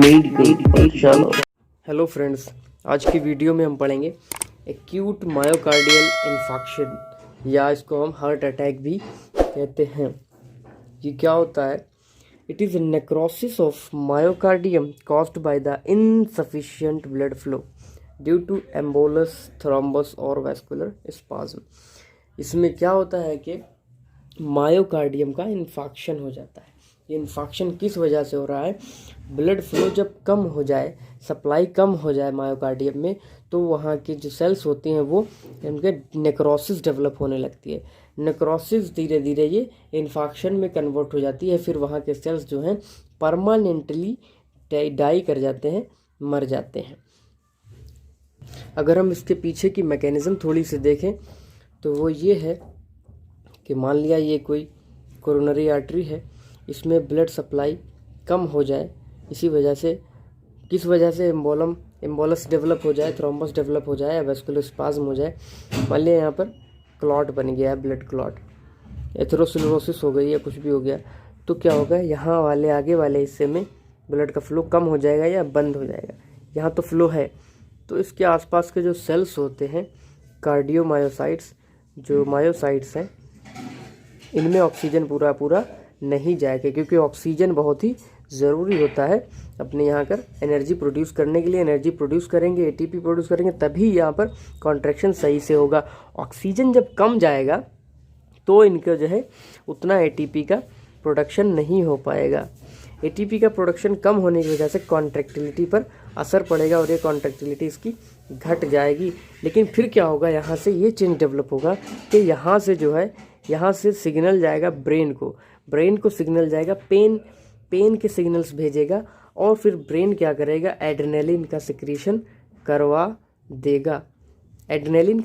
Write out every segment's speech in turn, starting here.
Medical पाठशाला। Hello friends, आज की वीडियो में हम पढ़ेंगे एक्यूट मायोकार्डियल इन्फाक्शन या इसको हम हार्ट अटैक भी कहते हैं। ये क्या होता है? It is necrosis of myocardium caused by the insufficient blood flow due to embolus, thrombus और वैस्कुलर स्पाज्म। इसमें क्या होता है कि मायोकार्डियम का इन्फाक्शन हो जाता है। ये इन्फाक्शन किस वजह से हो रहा है? ब्लड फ्लो जब कम हो जाए, सप्लाई कम हो जाए मायोकार्डियम में, तो वहाँ की जो सेल्स होती हैं वो इनके नेक्रोसिस डेवलप होने लगती है। नेक्रोसिस धीरे धीरे ये इन्फाक्शन में कन्वर्ट हो जाती है। फिर वहाँ के सेल्स जो हैं परमानेंटली डाई कर जाते हैं, मर जाते हैं। अगर हम इसके पीछे की मैकेनिज़्म थोड़ी सी देखें तो वो ये है कि मान लिया ये कोई कोरोनरी आर्टरी है, इसमें ब्लड सप्लाई कम हो जाए, इसी वजह से किस वजह से एम्बोलस डेवलप हो जाए, थ्रोम्बस डेवलप हो जाए या वेस्कुलर स्पाज्म हो जाए। मान लिया यहाँ पर क्लॉट बन गया है, ब्लड क्लॉट, एथेरोस्क्लेरोसिस हो गई या कुछ भी हो गया, तो क्या होगा? यहाँ वाले आगे वाले हिस्से में ब्लड का फ्लो कम हो जाएगा या बंद हो जाएगा। यहाँ तो फ्लो है, तो इसके आसपास के जो सेल्स होते हैं कार्डियोमायोसाइट्स, जो मायोसाइट्स हैं, इनमें ऑक्सीजन पूरा नहीं जाएगा, क्योंकि ऑक्सीजन बहुत ही ज़रूरी होता है अपने यहाँ कर एनर्जी प्रोड्यूस करने के लिए। एनर्जी प्रोड्यूस करेंगे, एटीपी प्रोड्यूस करेंगे, तभी यहाँ पर कॉन्ट्रैक्शन सही से होगा। ऑक्सीजन जब कम जाएगा तो इनका जो है उतना एटीपी का प्रोडक्शन नहीं हो पाएगा। एटीपी का प्रोडक्शन कम होने की वजह से कॉन्ट्रैक्टिलिटी पर असर पड़ेगा और ये कॉन्ट्रैक्टिलिटी इसकी घट जाएगी। लेकिन फिर क्या होगा? यहाँ से ये चेंज डेवलप होगा कि यहाँ से जो है, यहाँ से सिग्नल जाएगा ब्रेन को सिग्नल जाएगा, पेन के सिग्नल्स भेजेगा, और फिर ब्रेन क्या करेगा? एड्रेनलिन का सिक्रीशन करवा देगा। एड्रेनलिन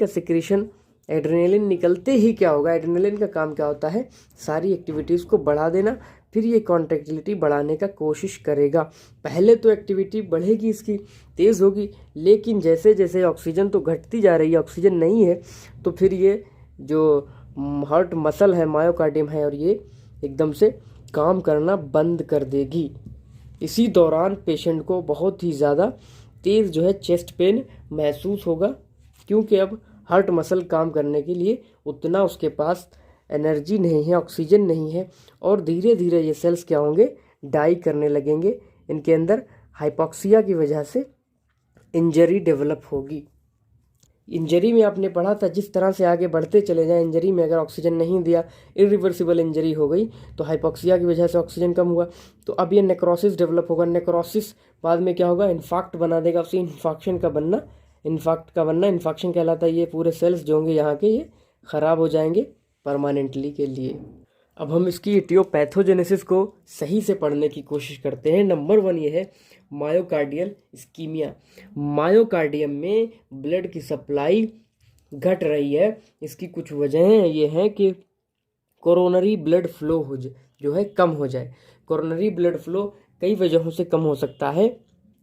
निकलते ही क्या होगा? एड्रेनलिन का काम क्या होता है? सारी एक्टिविटीज़ को बढ़ा देना। फिर ये कॉन्ट्रैक्टिलिटी बढ़ाने का कोशिश करेगा। पहले तो एक्टिविटी बढ़ेगी, इसकी तेज़ होगी, लेकिन जैसे जैसे ऑक्सीजन तो घटती जा रही है, ऑक्सीजन नहीं है, तो फिर ये जो हार्ट मसल है, मायोकार्डियम है, और ये एकदम से काम करना बंद कर देगी। इसी दौरान पेशेंट को बहुत ही ज़्यादा तेज़ जो है चेस्ट पेन महसूस होगा, क्योंकि अब हार्ट मसल काम करने के लिए उतना उसके पास एनर्जी नहीं है, ऑक्सीजन नहीं है, और धीरे धीरे ये सेल्स क्या होंगे? डाई करने लगेंगे। इनके अंदर हाइपोक्सिया की वजह से इंजरी डेवलप होगी। इंजरी में आपने पढ़ा था, जिस तरह से आगे बढ़ते चले जाएं, इंजरी में अगर ऑक्सीजन नहीं दिया, इरिवर्सिबल इंजरी हो गई, तो हाइपोक्सिया की वजह से ऑक्सीजन कम हुआ, तो अब ये नेक्रोसिस डेवलप होगा। नेक्रोसिस बाद में क्या होगा? इन्फाक्ट बना देगा, उसी इन्फाक्शन का बनना इन्फाक्शन कहलाता है। ये पूरे सेल्स जो होंगे यहाँ के, ये ख़राब हो जाएंगे परमानेंटली के लिए। अब हम इसकी इटियोपैथोजेनेसिस को सही से पढ़ने की कोशिश करते हैं। नंबर 1 ये है मायोकार्डियल इस्कीमिया। मायोकार्डियम में ब्लड की सप्लाई घट रही है। इसकी कुछ वजहें ये हैं कि कोरोनरी ब्लड फ्लो जो है कम हो जाए। कोरोनरी ब्लड फ्लो कई वजहों से कम हो सकता है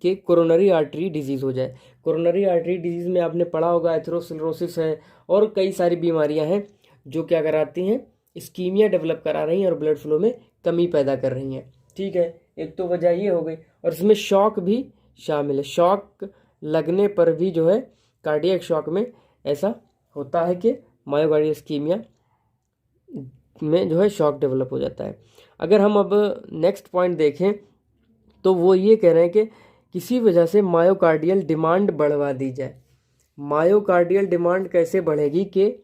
कि कोरोनरी आर्टरी डिजीज़ हो जाए। कोरोनरी आर्टरी डिजीज़ में आपने पढ़ा होगा एथेरोस्क्लेरोसिस है, और कई सारी बीमारियां हैं जो क्या कराती हैं? इस्कीमिया डेवलप करा रही हैं और ब्लड फ्लो में कमी पैदा कर रही हैं। ठीक है, एक तो वजह ये हो गई, और इसमें शॉक भी शामिल है। शॉक लगने पर भी जो है, कार्डियक शॉक में ऐसा होता है कि मायोकार्डियल इस्कीमिया में जो है शॉक डेवलप हो जाता है। अगर हम अब नेक्स्ट पॉइंट देखें तो वो ये कह रहे हैं कि किसी वजह से मायोकार्डियल डिमांड बढ़वा दी जाए। मायोकार्डियल डिमांड कैसे बढ़ेगी कि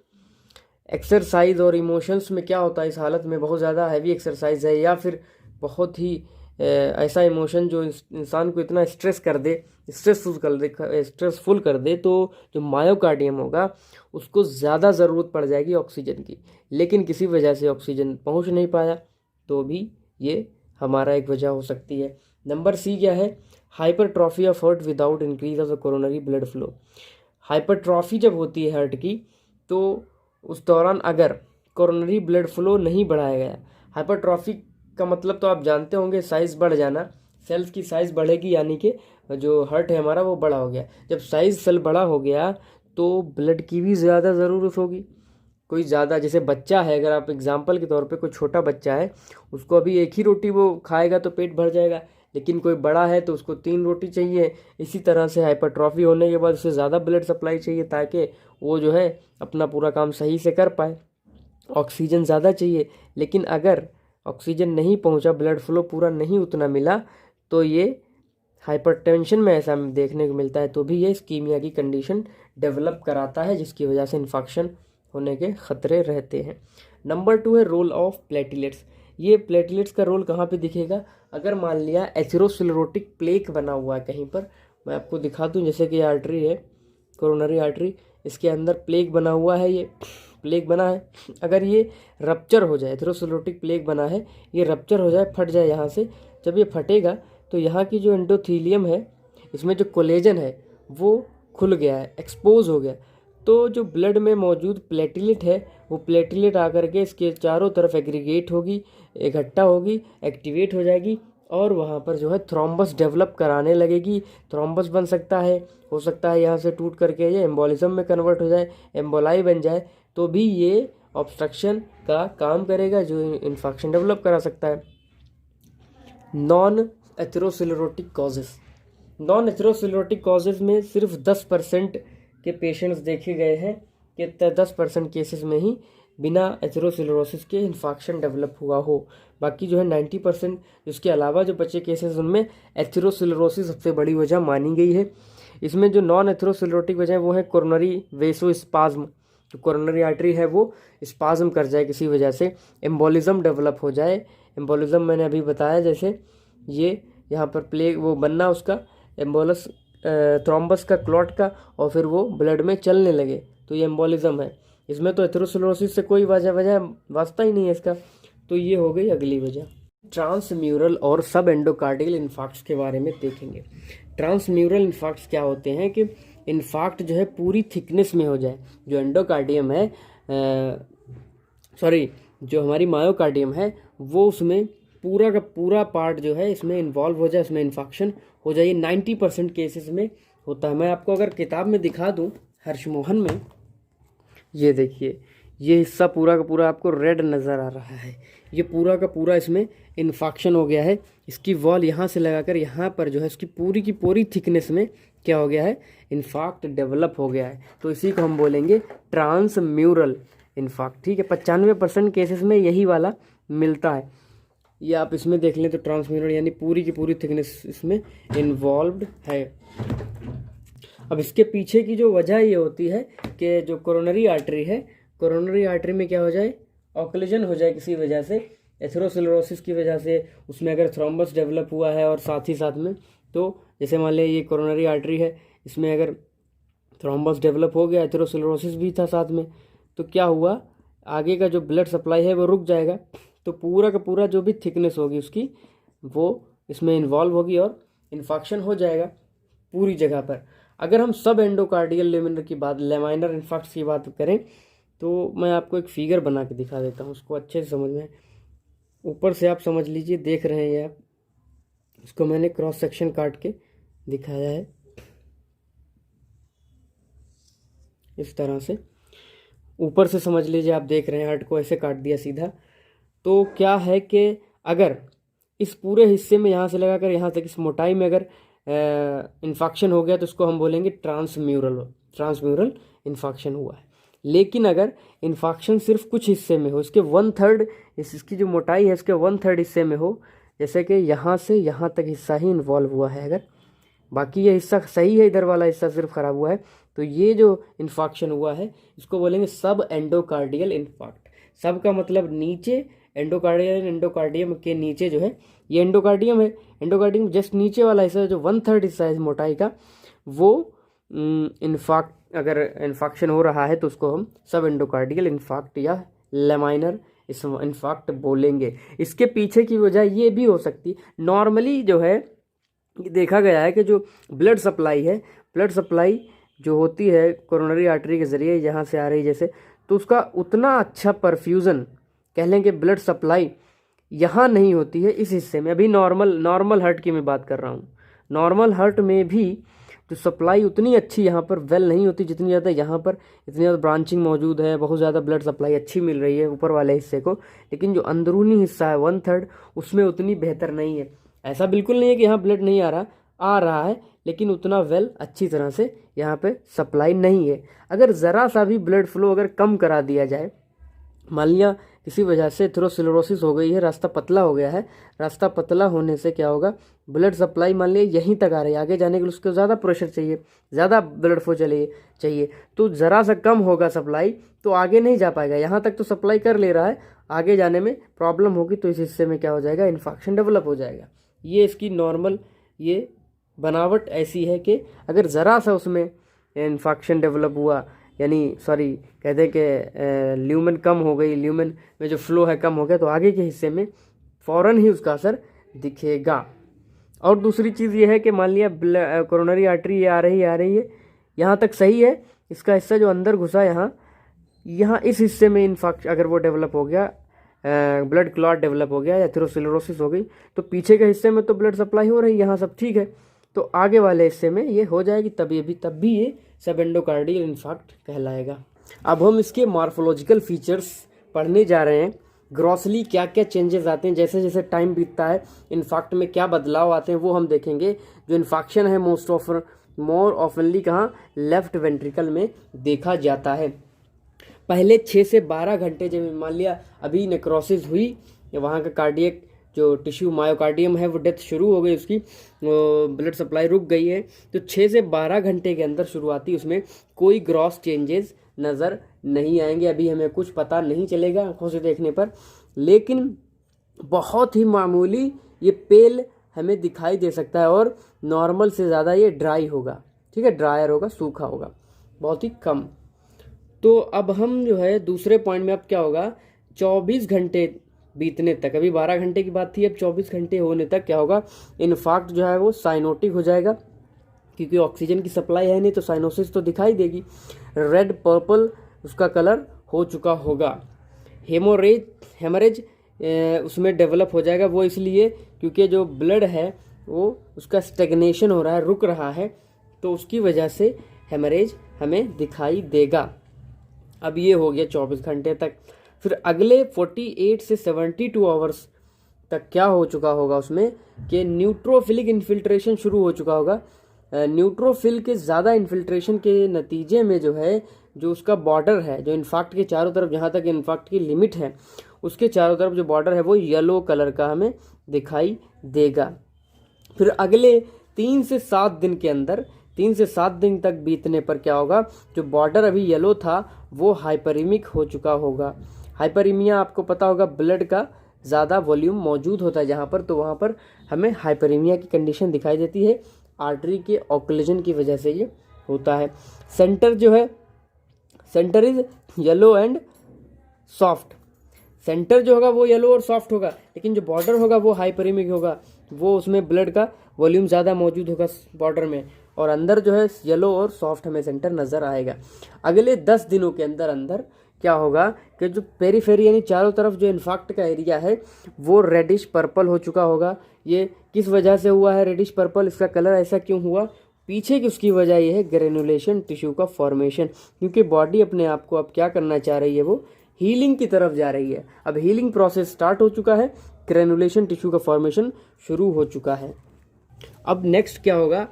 एक्सरसाइज और इमोशंस में क्या होता है? इस हालत में बहुत ज़्यादा हैवी एक्सरसाइज है, या फिर बहुत ही ऐसा इमोशन जो इंसान को इतना स्ट्रेसफुल कर दे, तो जो मायोकार्डियम होगा उसको ज़्यादा ज़रूरत पड़ जाएगी ऑक्सीजन की। लेकिन किसी वजह से ऑक्सीजन पहुंच नहीं पाया, तो भी ये हमारा एक वजह हो सकती है। नंबर सी क्या है? Hypertrophy of heart without increase of the coronary blood flow. Hypertrophy जब होती है हार्ट की, तो उस दौरान अगर कोरोनरी ब्लड फ्लो नहीं बढ़ाया गया, हाइपरट्रॉफी का मतलब तो आप जानते होंगे, साइज़ बढ़ जाना, सेल्स की साइज़ बढ़ेगी, यानी कि जो हार्ट है हमारा वो बड़ा हो गया। जब साइज़ सेल बड़ा हो गया तो ब्लड की भी ज़्यादा ज़रूरत होगी। कोई ज़्यादा, जैसे बच्चा है, अगर आप एग्जांपल के तौर पे कोई छोटा बच्चा है, उसको अभी एक ही रोटी वो खाएगा तो पेट भर जाएगा, लेकिन कोई बड़ा है तो उसको 3 रोटी चाहिए। इसी तरह से हाइपरट्रॉफी होने के बाद उसे ज़्यादा ब्लड सप्लाई चाहिए ताकि वो जो है अपना पूरा काम सही से कर पाए। ऑक्सीजन ज़्यादा चाहिए, लेकिन अगर ऑक्सीजन नहीं पहुंचा, ब्लड फ्लो पूरा नहीं उतना मिला, तो ये हाइपरटेंशन में ऐसा देखने को मिलता है, तो भी ये इस्कीमिया की कंडीशन डेवलप कराता है, जिसकी वजह से इन्फेक्शन होने के खतरे रहते हैं। नंबर 2 है रोल ऑफ प्लेटलेट्स। ये प्लेटलेट्स का रोल कहाँ पे दिखेगा? अगर मान लिया एथेरोस्क्लेरोटिक प्लेक बना हुआ है कहीं पर, मैं आपको दिखा दूँ, जैसे कि आर्टरी है, कोरोनरी आर्टरी, इसके अंदर प्लेक बना हुआ है, ये प्लेक बना है। अगर ये रप्चर हो जाए, एथेरोस्क्लेरोटिक प्लेक बना है, ये रप्चर हो जाए, फट जाए यहाँ से, जब ये फटेगा तो यहाँ की जो एंडोथीलियम है, इसमें जो कोलेजन है वो खुल गया है, एक्सपोज हो गया, तो जो ब्लड में मौजूद प्लेटलेट है वो प्लेटलेट आकर के इसके चारों तरफ एग्रीगेट होगी, इकट्ठा होगी, एक्टिवेट हो जाएगी, और वहाँ पर जो है थ्रोम्बस डेवलप कराने लगेगी। थ्रोम्बस बन सकता है, हो सकता है यहाँ से टूट करके ये एम्बोलिज्म में कन्वर्ट हो जाए, एम्बोलाई बन जाए, तो भी ये ऑब्स्ट्रक्शन का काम करेगा, जो इन्फेक्शन डेवलप करा सकता है। Non atherosclerotic causes. Non atherosclerotic causes में सिर्फ 10% के पेशेंट्स देखे गए हैं कि 10% केसेस में ही बिना एथेरोस्क्लेरोसिस के इन्फेक्शन डेवलप हुआ हो। बाकी जो है 90% इसके अलावा जो बचे केसेस, उनमें एथेरोस्क्लेरोसिस सबसे बड़ी वजह मानी गई है। इसमें जो नॉन एथेरोस्क्लेरोटिक वजह वो है कोरोनरी वेसोस्पाज्म, जो कोरोनरी आर्टरी है वो स्पाज्म कर जाए किसी वजह से, एम्बोलिज्म डेवलप हो जाए। एम्बोलिज्म मैंने अभी बताया, जैसे ये यहाँ पर प्लेग वो बनना उसका एम्बोलस, थ्रोम्बस का, क्लॉट का, और फिर वो ब्लड में चलने लगे, तो ये एम्बोलिज्म है। इसमें तो एथेरोस्क्लेरोसिस से कोई वजह वास्ता ही नहीं है इसका, तो ये हो गई अगली वजह। ट्रांसम्यूरल और सब एंडोकार्डियल इन्फार्क्ट्स के बारे में देखेंगे। ट्रांसम्यूरल इन्फार्क्ट्स क्या होते हैं कि इन्फार्क्ट जो है पूरी थिकनेस में हो जाए, जो एंडोकार्डियम है, जो हमारी मायोकार्डियम है, वो उसमें पूरा का पूरा पार्ट जो है इसमें इन्वॉल्व हो जाए, इसमें इन्फेक्शन हो जाए। 90% केसेस में होता है। मैं आपको अगर किताब में दिखा दूं, हर्षमोहन में, ये देखिए, ये हिस्सा पूरा का पूरा आपको रेड नज़र आ रहा है, ये पूरा का पूरा इसमें इन्फेक्शन हो गया है। इसकी वॉल यहाँ से लगाकर यहाँ पर जो है इसकी पूरी की पूरी थिकनेस में क्या हो गया है, इन्फाक्ट डेवलप हो गया है, तो इसी को हम बोलेंगे ट्रांसम्यूरल इन्फाक्ट। ठीक है, 95% केसेस में यही वाला मिलता है। ये आप इसमें देख लें तो ट्रांसम्यूरल यानी पूरी की पूरी थिकनेस इसमें इन्वॉल्व्ड है। अब इसके पीछे की जो वजह ये होती है कि जो कोरोनरी आर्टरी है, कोरोनरी आर्टरी में क्या हो जाए, ऑक्लूजन हो जाए किसी वजह से, एथेरोस्क्लेरोसिस की वजह से, उसमें अगर थ्रोम्बस डेवलप हुआ है और साथ ही साथ में, तो जैसे मान लें ये कोरोनरी आर्टरी है, इसमें अगर थ्रोम्बस डेवलप हो गया, एथेरोस्क्लेरोसिस भी था साथ में, तो क्या हुआ, आगे का जो ब्लड सप्लाई है वो रुक जाएगा, तो पूरा का पूरा जो भी थिकनेस होगी उसकी वो इसमें इन्वॉल्व होगी और इन्फेक्शन हो जाएगा पूरी जगह पर। अगर हम सब एंडोकार्डियल लेमिनर की बात, लेमाइनर इन्फार्क्ट्स की बात करें, तो मैं आपको एक फिगर बना के दिखा देता हूँ, उसको अच्छे से समझ में। ऊपर से आप समझ लीजिए, देख रहे हैं ये आप, इसको मैंने क्रॉस सेक्शन काट के दिखाया है इस तरह से। ऊपर से समझ लीजिए, आप देख रहे हैं, हार्ट को ऐसे काट दिया सीधा। तो क्या है कि अगर इस पूरे हिस्से में यहाँ से लगाकर यहाँ तक इस मोटाई में अगर इन्फेक्शन हो गया तो उसको हम बोलेंगे ट्रांसम्यूरल इन्फेक्शन हुआ है। लेकिन अगर इन्फेक्शन सिर्फ कुछ हिस्से में हो, इसके 1/3, इसकी जो मोटाई है इसके 1/3 हिस्से में हो, जैसे कि यहाँ से यहाँ तक हिस्सा ही इन्वॉल्व हुआ है, अगर बाकी ये हिस्सा सही है, इधर वाला हिस्सा सिर्फ खराब हुआ है, तो ये जो इन्फेक्शन हुआ है इसको बोलेंगे सब एंडोकार्डियल इन्फार्क्ट। सब का मतलब नीचे, एंडोकार्डियम के नीचे जो है ये एंडोकार्डियम है, एंडोकार्डियम जस्ट नीचे वाला हिस्सा जो 1/3 हिस्सा है मोटाई का, वो इन्फाक्ट, अगर इन्फेक्शन हो रहा है तो उसको हम सब एंडोकार्डियल इन्फाक्ट या लेमाइनर इन्फाक्ट बोलेंगे। इसके पीछे की वजह ये भी हो सकती, नॉर्मली जो है देखा गया है कि जो ब्लड सप्लाई है, ब्लड सप्लाई जो होती है कोरोनरी आर्टरी के ज़रिए यहाँ से आ रही जैसे, तो उसका उतना अच्छा परफ्यूज़न, कह लें कि ब्लड सप्लाई यहाँ नहीं होती है इस हिस्से में। अभी नॉर्मल हार्ट की मैं बात कर रहा हूँ। नॉर्मल हार्ट में भी जो सप्लाई उतनी अच्छी यहाँ पर वेल नहीं होती जितनी ज़्यादा यहाँ पर, इतनी ज़्यादा ब्रांचिंग मौजूद है, बहुत ज़्यादा ब्लड सप्लाई अच्छी मिल रही है ऊपर वाले हिस्से को, लेकिन जो अंदरूनी हिस्सा है 1/3 उसमें उतनी बेहतर नहीं है। ऐसा बिल्कुल नहीं है कि यहाँ ब्लड नहीं आ रहा है, लेकिन उतना वेल अच्छी तरह से यहाँ पे सप्लाई नहीं है। अगर ज़रा सा भी ब्लड फ्लो अगर कम करा दिया जाए, मान लिया किसी वजह से एथेरोस्क्लेरोसिस हो गई है, रास्ता पतला हो गया है, रास्ता पतला होने से क्या होगा, ब्लड सप्लाई मान लिया यहीं तक आ रही है, आगे जाने के लिए उसको ज़्यादा प्रेशर चाहिए, ज़्यादा ब्लड फ्लो चाहिए, तो ज़रा सा कम होगा सप्लाई तो आगे नहीं जा पाएगा। यहाँ तक तो सप्लाई कर ले रहा है, आगे जाने में प्रॉब्लम होगी तो इस हिस्से में क्या हो जाएगा, इन्फेक्शन डेवलप हो जाएगा। ये इसकी नॉर्मल ये बनावट ऐसी है कि अगर ज़रा सा उसमें इन्फेक्शन डेवलप हुआ, यानी सॉरी कहते हैं कि ल्यूमेन कम हो गई, ल्यूमेन में जो फ्लो है कम हो गया, तो आगे के हिस्से में फ़ौरन ही उसका असर दिखेगा। और दूसरी चीज़ ये है कि मान लिया कोरोनरी आर्टरी ये आ रही है, यहाँ तक सही है, इसका हिस्सा जो अंदर घुसा यहाँ इस हिस्से में इन्फेक्शन अगर वो डेवलप हो गया, ब्लड क्लॉट डेवलप हो गया या एथेरोस्क्लेरोसिस हो गई, तो पीछे के हिस्से में तो ब्लड सप्लाई हो रही है, यहाँ सब ठीक है, तो आगे वाले हिस्से में ये हो जाएगी, तब भी ये सब एंडोकार्डियल इन्फार्क्ट कहलाएगा। अब हम इसके मॉर्फोलॉजिकल फीचर्स पढ़ने जा रहे हैं। ग्रॉसली क्या क्या चेंजेस आते हैं, जैसे जैसे टाइम बीतता है इन्फार्क्ट में क्या बदलाव आते हैं वो हम देखेंगे। जो इन्फेक्शन है मोर ऑफनली कहाँ, लेफ्ट वेंट्रिकल में देखा जाता है। पहले 6 से 12 घंटे जब मान लिया अभी नेक्रोसिस हुई, वहाँ का कार्डियक जो टिश्यू मायोकार्डियम है वो डेथ शुरू हो गई, उसकी ब्लड सप्लाई रुक गई है, तो 6 से 12 घंटे के अंदर शुरुआती उसमें कोई ग्रॉस चेंजेस नज़र नहीं आएंगे। अभी हमें कुछ पता नहीं चलेगा आंखों से देखने पर, लेकिन बहुत ही मामूली ये पेल हमें दिखाई दे सकता है और नॉर्मल से ज़्यादा ये ड्राई होगा, ठीक है, ड्रायर होगा, सूखा होगा, बहुत ही कम। तो अब हम जो है दूसरे पॉइंट में अब क्या होगा, 24 घंटे बीतने तक, अभी 12 घंटे की बात थी, अब 24 घंटे होने तक क्या होगा, इन्फार्क्ट जो है वो साइनोटिक हो जाएगा, क्योंकि ऑक्सीजन की सप्लाई है नहीं तो साइनोसिस तो दिखाई देगी। रेड पर्पल उसका कलर हो चुका होगा। हेमरेज उसमें डेवलप हो जाएगा, वो इसलिए क्योंकि जो ब्लड है वो उसका स्टेग्नेशन हो रहा है, रुक रहा है, तो उसकी वजह से हेमरेज हमें दिखाई देगा। अब ये हो गया 24 घंटे तक। फिर अगले 48 से 72 आवर्स तक क्या हो चुका होगा उसमें कि न्यूट्रोफिलिक इन्फिल्ट्रेशन शुरू हो चुका होगा। न्यूट्रोफिल के ज़्यादा इन्फिल्ट्रेशन के नतीजे में जो है, जो उसका बॉर्डर है, जो इन्फाक्ट के चारों तरफ, जहाँ तक इन्फाक्ट की लिमिट है उसके चारों तरफ जो बॉर्डर है वो येलो कलर का हमें दिखाई देगा। फिर अगले 3 से 7 दिन के अंदर, 3 से 7 दिन तक बीतने पर क्या होगा, जो बॉर्डर अभी येलो था वो हाइपरीमिक हो चुका होगा। हाइपरीमिया आपको पता होगा, ब्लड का ज़्यादा वॉल्यूम मौजूद होता है जहाँ पर, तो वहाँ पर हमें हाइपरीमिया की कंडीशन दिखाई देती है, आर्टरी के ऑक्लूजन की वजह से ये होता है। सेंटर जो है, centre is yellow and soft, centre जो होगा वो येलो और सॉफ्ट होगा, लेकिन जो बॉर्डर होगा वो हाइपरीमिक होगा, वो उसमें ब्लड का वॉल्यूम ज़्यादा मौजूद होगा बॉर्डर में, और अंदर जो है येलो और सॉफ्ट हमें सेंटर नज़र आएगा। अगले 10 दिनों के अंदर क्या होगा कि जो पेरीफेरी यानी चारों तरफ जो इन्फाक्ट का एरिया है वो रेडिश पर्पल हो चुका होगा। ये किस वजह से हुआ है रेडिश पर्पल, इसका कलर ऐसा क्यों हुआ, पीछे की उसकी वजह ये है ग्रेनुलेशन टिश्यू का फॉर्मेशन, क्योंकि बॉडी अपने आप को अब क्या करना चाह रही है, वो हीलिंग की तरफ जा रही है। अब हीलिंग प्रोसेस स्टार्ट हो चुका है, ग्रेनुलेशन टिश्यू का फॉर्मेशन शुरू हो चुका है। अब नेक्स्ट क्या होगा,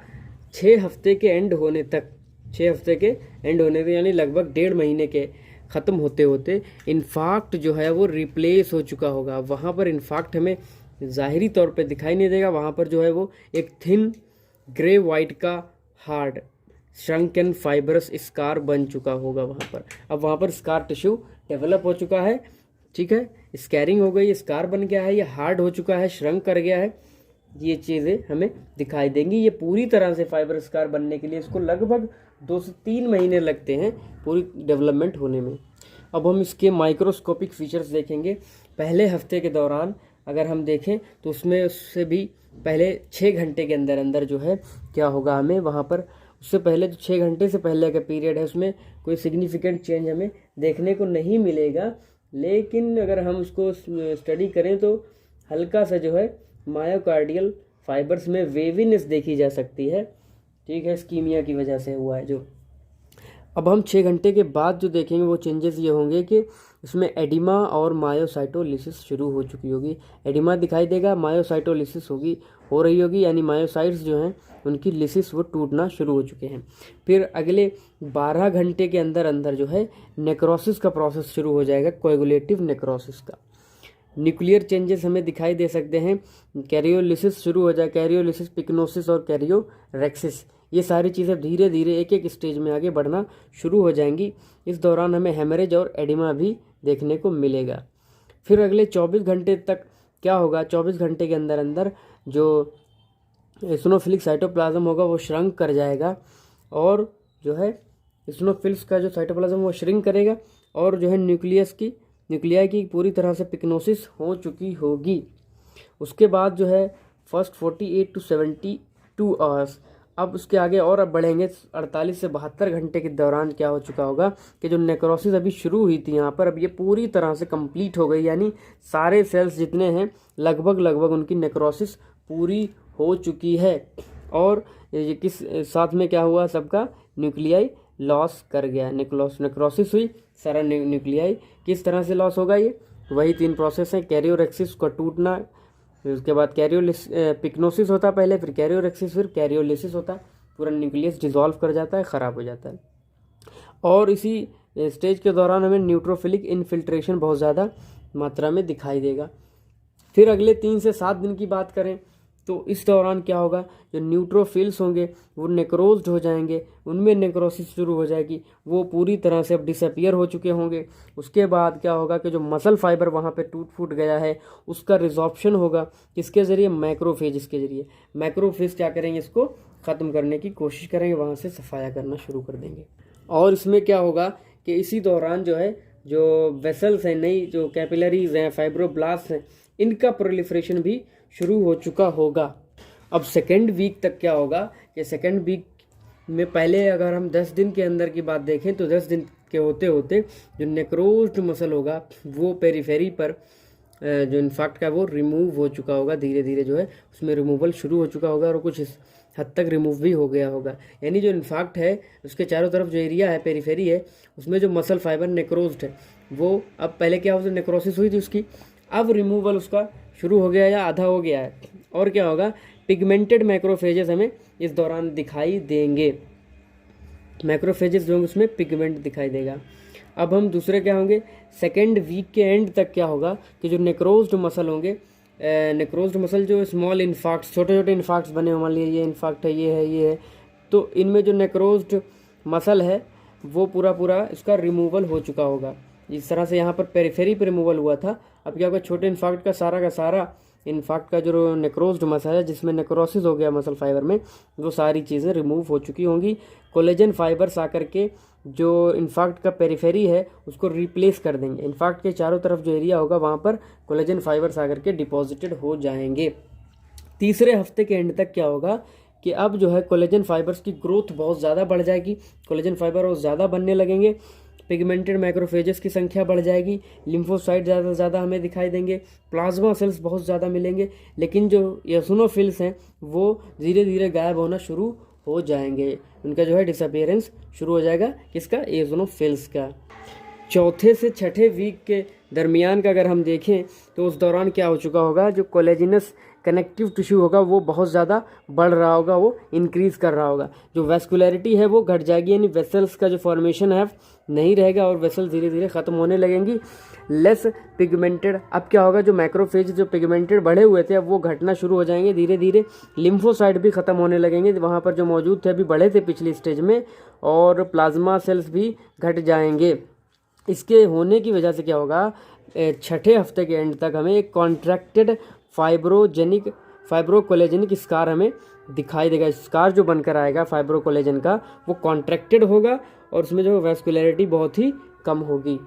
6 हफ्ते के एंड होने तक, 6 हफ्ते के एंड होने तक यानी लगभग 1.5 महीने के ख़त्म होते होते इन्फाक्ट जो है वो रिप्लेस हो चुका होगा। वहाँ पर इन्फाक्ट हमें ज़ाहिरी तौर पे दिखाई नहीं देगा, वहाँ पर जो है वो एक थिन ग्रे वाइट का hard shrunk and fibrous scar बन चुका होगा वहाँ पर। अब वहाँ पर स्कार टिश्यू डेवलप हो चुका है, ठीक है, स्कैरिंग हो गई, स्कार बन गया है, ये हार्ड हो चुका है, श्रंक कर गया है, ये चीज़ें हमें दिखाई देंगी। ये पूरी तरह से फाइबर स्कार बनने के लिए इसको लगभग 2 से 3 महीने लगते हैं पूरी डेवलपमेंट होने में। अब हम इसके माइक्रोस्कोपिक फीचर्स देखेंगे। पहले हफ्ते के दौरान अगर हम देखें तो उसमें उससे भी पहले 6 घंटे के अंदर जो है क्या होगा, हमें वहाँ पर उससे पहले जो 6 घंटे से पहले का पीरियड है उसमें कोई सिग्निफिकेंट चेंज हमें देखने को नहीं मिलेगा, लेकिन अगर हम उसको स्टडी करें तो हल्का सा जो है मायोकार्डियल फाइबर्स में वेवीनेस देखी जा सकती है, ठीक है, स्कीमिया की वजह से हुआ है जो। अब हम 6 घंटे के बाद जो देखेंगे वो चेंजेस ये होंगे कि इसमें एडिमा और मायोसाइटोलिसिस शुरू हो चुकी होगी। एडिमा दिखाई देगा, मायोसाइटोलिसिस होगी, हो रही होगी, यानी मायोसाइट्स जो हैं उनकी लिसिस वो टूटना शुरू हो चुके हैं। फिर अगले 12 घंटे के अंदर अंदर जो है नेक्रोसिस का प्रोसेस शुरू हो जाएगा, कोएगुलेटिव नेक्रोसिस का। न्यूक्लियर चेंजेस हमें दिखाई दे सकते हैं, कैरियोलिसिस शुरू हो जाए, कैरियोलिसिस, पिक्नोसिस और कैरियोरेक्सिस, ये सारी चीज़ें धीरे धीरे एक एक स्टेज में आगे बढ़ना शुरू हो जाएंगी। इस दौरान हमें हेमरेज और एडिमा भी देखने को मिलेगा। फिर अगले 24 घंटे तक क्या होगा, 24 घंटे के अंदर अंदर जो इस्नोफिलिक साइटोप्लाज्म होगा वो श्रंक कर जाएगा, और जो है इस्नोफिल्स का जो साइटोप्लाज्म वो श्रिंक करेगा, और जो है न्यूक्लियाई की पूरी तरह से पिक्नोसिस हो चुकी होगी। उसके बाद जो है फर्स्ट 48 to 72 आवर्स, अब उसके आगे और अब बढ़ेंगे 48 से 72 घंटे के दौरान क्या हो चुका होगा कि जो नेक्रोसिस अभी शुरू हुई थी यहाँ पर, अब ये पूरी तरह से कंप्लीट हो गई, यानी सारे सेल्स जितने हैं लगभग उनकी नेक्रोसिस पूरी हो चुकी है। और ये किस साथ में क्या हुआ, सबका न्यूक्लियाई लॉस कर गया, नेक्रोसिस हुई, सारा न्यूक्लियाई किस तरह से लॉस होगा, ये वही 3 प्रोसेस हैं, कैरियोरेक्सिस का टूटना, फिर उसके बाद पिक्नोसिस होता पहले, फिर कैरियोरेक्सिस, फिर कैरियोलिसिस होता, पूरा न्यूक्लियस डिसॉल्व कर जाता है, ख़राब हो जाता है। और इसी स्टेज के दौरान हमें न्यूट्रोफिलिक इनफिल्ट्रेशन बहुत ज़्यादा मात्रा में दिखाई देगा। फिर अगले 3 से 7 दिन की बात करें तो इस दौरान क्या होगा, जो न्यूट्रोफिल्स होंगे वो नेक्रोज्ड हो जाएंगे, उनमें नेक्रोसिस शुरू हो जाएगी, वो पूरी तरह से अब डिसअपियर हो चुके होंगे। उसके बाद क्या होगा कि जो मसल फाइबर वहाँ पे टूट फूट गया है उसका रिजॉर्प्शन होगा, किसके ज़रिए, मैक्रोफेज के ज़रिए। मैक्रोफेज क्या करेंगे, इसको ख़त्म करने की कोशिश करेंगे, वहाँ से सफाया करना शुरू कर देंगे। और इसमें क्या होगा कि इसी दौरान जो है जो वेसल्स हैं, नई जो कैपिलरीज हैं, फाइब्रोब्लास्ट हैं, इनका प्रोलिफरेशन भी शुरू हो चुका होगा। अब सेकेंड वीक तक क्या होगा कि सेकेंड वीक में पहले अगर हम 10 दिन के अंदर की बात देखें तो 10 दिन के होते होते जो नेक्रोज्ड मसल होगा वो पेरिफेरी पर जो इन्फेक्ट का वो रिमूव हो चुका होगा, धीरे धीरे जो है उसमें रिमूवल शुरू हो चुका होगा, और कुछ हद तक रिमूव भी हो गया होगा। यानी जो इन्फेक्ट है उसके चारों तरफ जो एरिया है, पेरिफेरी है, उसमें जो मसल फाइबर नेक्रोज्ड है वो अब पहले क्या होता है, नेक्रोसिस हुई थी उसकी, अब रिमूवल उसका शुरू हो गया या आधा हो गया है। और क्या होगा, पिगमेंटेड मैक्रोफेजेस हमें इस दौरान दिखाई देंगे, मैक्रोफेजेस जो होंगे उसमें पिगमेंट दिखाई देगा। अब हम दूसरे क्या होंगे, सेकेंड वीक के एंड तक क्या होगा कि जो नेक्रोज्ड मसल होंगे, नेक्रोज्ड मसल जो स्मॉल इन्फेक्ट्स, छोटे छोटे इन्फेक्ट्स बने, मान लीजिए ये इन्फेक्ट है, ये है, तो इनमें जो नेक्रोज्ड मसल है वो पूरा इसका रिमूवल हो चुका होगा। इस तरह से यहाँ पर पेरिफेरी पर रिमूवल हुआ था, अब क्या होगा, छोटे इन्फेक्ट का सारा इन्फेक्ट का जो नेक्रोज्ड मसल है जिसमें नेक्रोसिस हो गया मसल फाइबर में, वो सारी चीज़ें रिमूव हो चुकी होंगी। कोलेजन फाइबर्स आकर के जो इन्फेक्ट का पेरिफेरी है उसको रिप्लेस कर देंगे, इन्फेक्ट के चारों तरफ जो एरिया होगा वहाँ पर कोलेजन फाइबर्स आकर के डिपॉजिटेड हो जाएंगे। तीसरे हफ्ते के एंड तक क्या होगा कि अब जो है कोलेजन फाइबर्स की ग्रोथ बहुत ज़्यादा बढ़ जाएगी, कोलेजन फाइबर और ज़्यादा बनने लगेंगे, पिगमेंटेड मैक्रोफेजेस की संख्या बढ़ जाएगी, लिम्फोसाइट ज़्यादा से ज़्यादा हमें दिखाई देंगे, प्लाज्मा सेल्स बहुत ज़्यादा मिलेंगे, लेकिन जो एओसिनोफिल्स हैं वो धीरे धीरे गायब होना शुरू हो जाएंगे, उनका जो है डिसअपियरेंस शुरू हो जाएगा, किसका, एओसिनोफिल्स का। चौथे से छठे वीक के दरमियान का अगर हम देखें तो उस दौरान क्या हो चुका होगा, जो कोलेजिनस कनेक्टिव टिश्यू होगा वो बहुत ज़्यादा बढ़ रहा होगा, वो इंक्रीज़ कर रहा होगा, जो वेस्कुलरिटी है वो घट जाएगी, यानी वेसल्स का जो फॉर्मेशन है नहीं रहेगा और वेसल धीरे धीरे ख़त्म होने लगेंगी। लेस पिगमेंटेड, अब क्या होगा, जो मैक्रोफेज जो पिगमेंटेड बढ़े हुए थे अब वो घटना शुरू हो जाएंगे धीरे धीरे, लिम्फोसाइट भी ख़त्म होने लगेंगे, वहाँ पर जो मौजूद थे अभी बढ़े थे पिछली स्टेज में, और प्लाज्मा सेल्स भी घट जाएंगे। इसके होने की वजह से क्या होगा, छठे हफ्ते के एंड तक हमें एक कॉन्ट्रैक्टेड फाइब्रोकोलेजेनिक स्कार हमें दिखाई देगा। स्कार जो बनकर आएगा फाइब्रोकोलेजन का वो कॉन्ट्रैक्टेड होगा और उसमें जो वेस्कुलरिटी बहुत ही कम होगी।